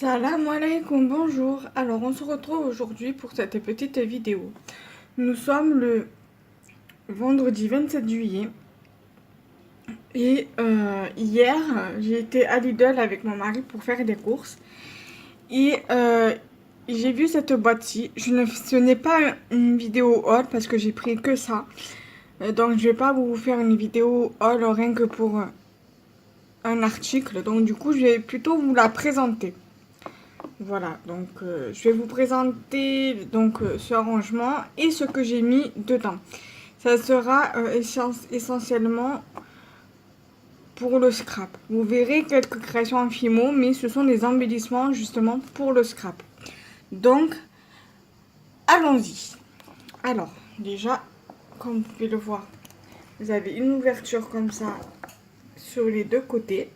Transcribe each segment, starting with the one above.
Salam alaikum, bonjour. Alors on se retrouve aujourd'hui pour cette petite vidéo. Nous sommes le vendredi 27 juillet et hier j'ai été à Lidl avec mon mari pour faire des courses et j'ai vu cette boîte-ci. Ce n'est pas une vidéo haul parce que j'ai pris que ça. Donc je vais pas vous faire une vidéo haul rien que pour un article. Donc du coup je vais plutôt vous la présenter. Voilà, donc je vais vous présenter ce rangement et ce que j'ai mis dedans. Ça sera essentiellement pour le scrap. Vous verrez quelques créations en Fimo, mais ce sont des embellissements justement pour le scrap. Donc, allons-y. Alors, déjà, comme vous pouvez le voir, vous avez une ouverture comme ça sur les deux côtés.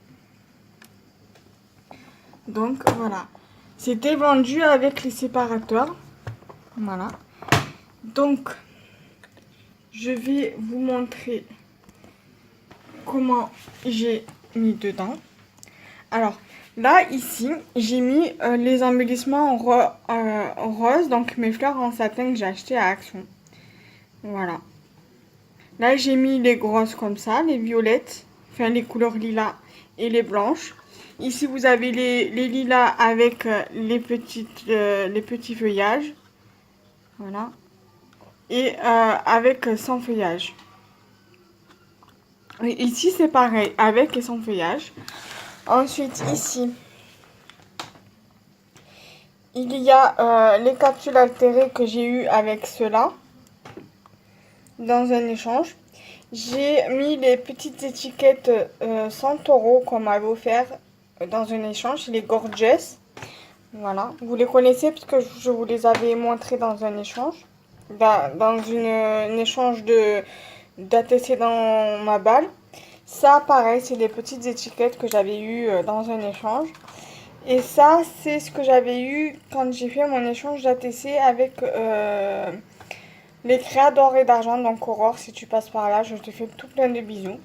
Donc, voilà. C'était vendu avec les séparateurs. Voilà. Donc, je vais vous montrer comment j'ai mis dedans. Alors, là, ici, j'ai mis les embellissements roses, donc mes fleurs en satin que j'ai acheté à Action. Voilà. Là, j'ai mis les grosses comme ça, les violettes, enfin les couleurs lilas et les blanches. Ici, vous avez les lilas avec les petits feuillages. Voilà. Et avec sans feuillage. Et ici, c'est pareil, avec et sans feuillage. Ensuite, ici, il y a les capsules altérées que j'ai eues avec ceux-là, dans un échange. J'ai mis les petites étiquettes 100 € qu'on m'avait offert dans un échange, les Gorgeous. Voilà, vous les connaissez parce que je vous les avais montrés dans un échange. Dans un échange d'ATC dans ma balle. Ça, pareil, c'est des petites étiquettes que j'avais eues dans un échange. Et ça, c'est ce que j'avais eu quand j'ai fait mon échange d'ATC avec les créas d'or et d'argent. Donc Aurore, si tu passes par là, je te fais tout plein de bisous.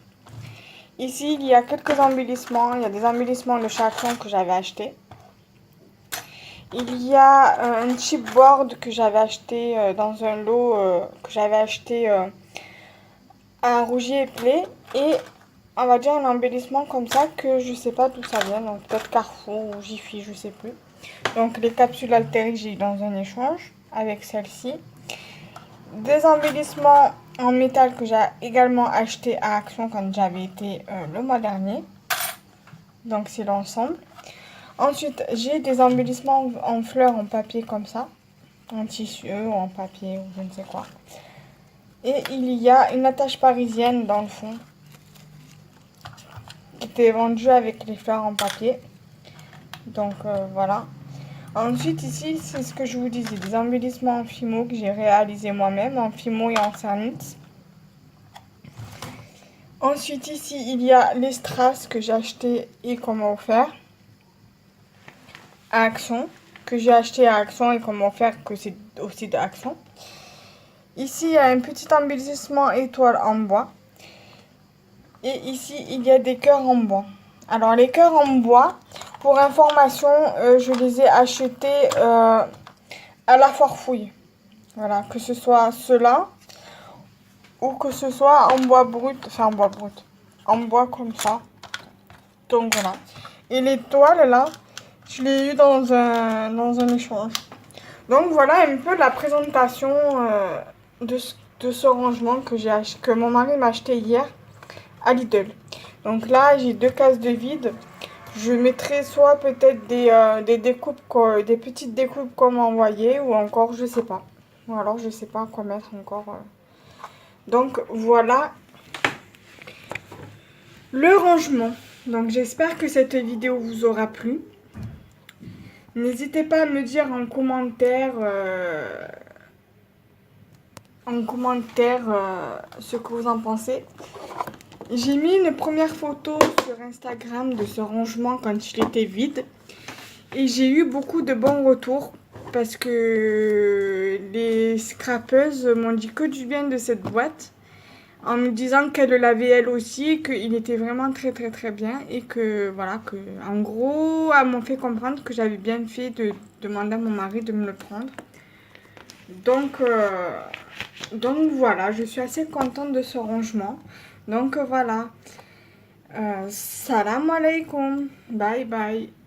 Ici, il y a quelques embellissements. Il y a des embellissements de chacun que j'avais acheté. Il y a un chipboard que j'avais acheté dans un lot que j'avais acheté à Rougier et Play. Et on va dire un embellissement comme ça que je sais pas d'où ça vient. Donc peut-être Carrefour ou Jiffy, je sais plus. Donc les capsules altérées que j'ai eu dans un échange avec celle-ci. Des embellissements en métal que j'ai également acheté à Action quand j'avais été le mois dernier. Donc c'est l'ensemble. Ensuite, j'ai des embellissements en fleurs en papier comme ça. En tissu ou en papier ou je ne sais quoi. Et il y a une attache parisienne dans le fond. Qui était vendue avec les fleurs en papier. Donc voilà. Ensuite ici, c'est ce que je vous disais. Des embellissements en Fimo que j'ai réalisé moi-même. En Fimo et en Cernit. Ensuite ici, il y a les strass que j'ai acheté et qu'on m'a offert. À Action, que j'ai acheté à Action et qu'on m'a offert que c'est aussi de Action. Ici, il y a un petit embellissement étoile en bois. Et ici, il y a des cœurs en bois. Alors, les cœurs en bois, pour information, je les ai achetés à la foire fouille. Voilà, que ce soit ceux-là ou que ce soit en bois brut, enfin en bois brut, en bois comme ça. Donc voilà. Et l'étoile là, je l'ai eu dans un échange. Donc voilà un peu la présentation de ce rangement que mon mari m'a acheté hier à Lidl. Donc là, j'ai 2 cases de vide. Je mettrai soit peut-être des découpes, des petites découpes qu'on m'a envoyées ou encore je sais pas. Ou alors je sais pas quoi mettre encore. Donc voilà le rangement. Donc j'espère que cette vidéo vous aura plu. N'hésitez pas à me dire en commentaire ce que vous en pensez. J'ai mis une première photo sur Instagram de ce rangement quand il était vide. Et j'ai eu beaucoup de bons retours parce que les scrapeuses m'ont dit que du bien de cette boîte. en me disant qu'elle l'avait elle aussi, qu'il était vraiment très très très bien et que voilà, que en gros, elles m'ont fait comprendre que j'avais bien fait de demander à mon mari de me le prendre. Donc, donc voilà, je suis assez contente de ce rangement. Donc voilà. Salam alaikum. Bye bye.